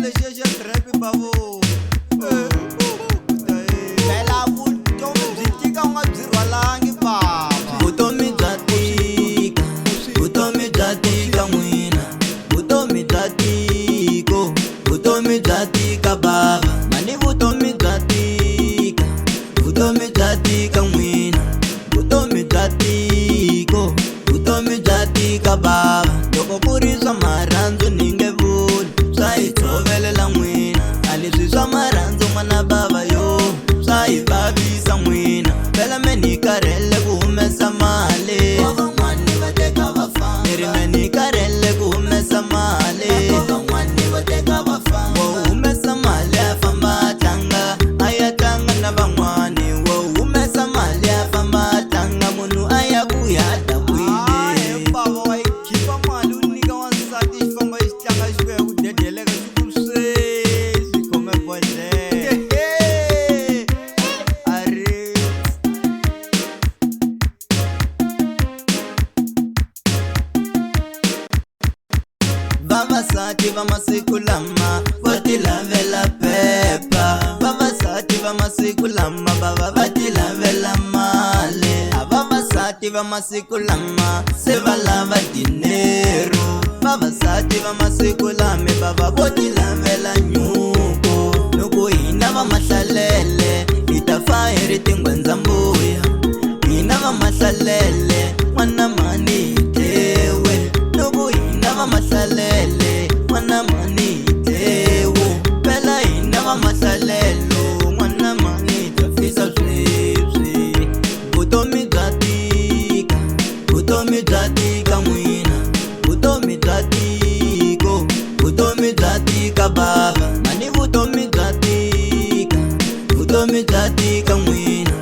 lexi xa trap bavo phela vutomi byi tika u nga byi rhwalangi bava. Vutomi bya tika, vutomi bya tika n'wina, vutomi bya tiko, vutomi bya tika bava. Mani vutomi bya tika, vutomi bya tika n'wina, vutomi bya tiko, vutomi bya tika bava. Loko ku ri swa marhandzu ni nge vuli, swa hi tshovelela n'wina. A leswi swa marhandzu n'wana bava yo, swa hi vavisa n'wina. Phela me ni karhele ku humesa mali, van'wani va teka vafamba. Ni ri me ni karhele ku humesa mali, van'wani va teka vafamba. Wo humesa mali a famba a tlanga, a ya tlanga na van'wani. Wo humesa mali a famba a tlanga, munhu a ya ku ya ta kwini. Bava wa yi khipa mali u nyika wansati xi famba xi tlanga xi ku ya ku dedeleka xikulu sweswi khome bodlele ari. Vavasati va masiku lama va ti lavela pepa, vavasati va masiku lama va ti lavela mali. A vavasati va masiku lama se va lava dinero, vavasati va masiku lama vo ti lavela nyuku. Loko hina va mahlalele hi ta fa hi ri tingwendzambuya, hina va mahlalele n'wana mani hi dlewe. Loko hina va mahlalele n'wana mani hi dlewe, phela hina va mahlalelo n'wana mani hi ta fisa sweswi. Vutomi bya tika, vutomi bya tika n'wina, vutomi bya tiko, vutomi bya tika bava. Mani vutomi bya tika, vutomi bya tika n'wina,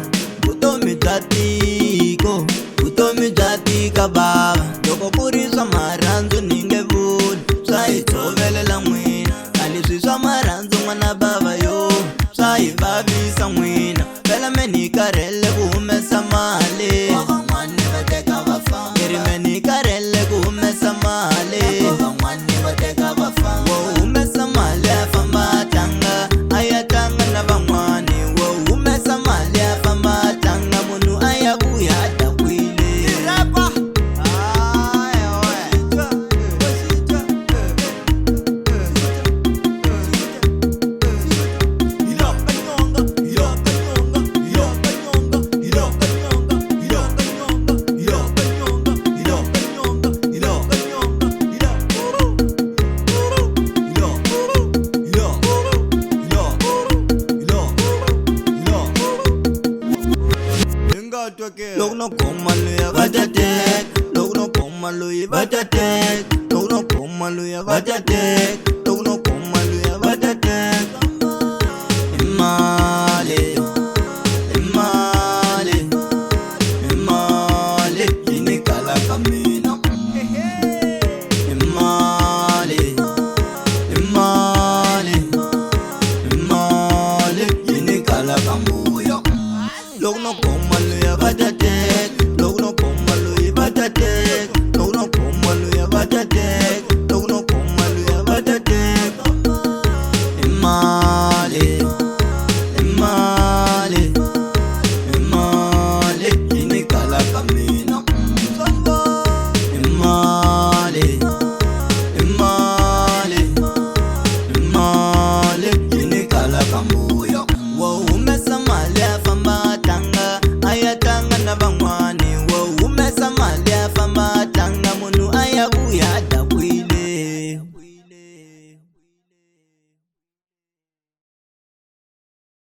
vutomi bya tiko, vutomi bya tika bava. Loko ku ri swa marhandzu ni nge vuli, swa hi tshovelela n'wina. A leswi swa marhandzu n'wana bava yo, swa hi vavisa n'wina. Phela me ni karhele ku humesa mali, van'wani va teka vafamba. Ni ri me ni karhele ku humesa mali, van'wani va teka vafamba. Wo humesa mali a famba a tlanga, a ya tlanga na van'wani. Wo humesa mali a famba a tlanga, munhu a ya ku ya ta kwini. Rapa ay we Loko no khoma luya va ta teka, loko no khoma luya va ta teka, loko no khoma luya va ta teka.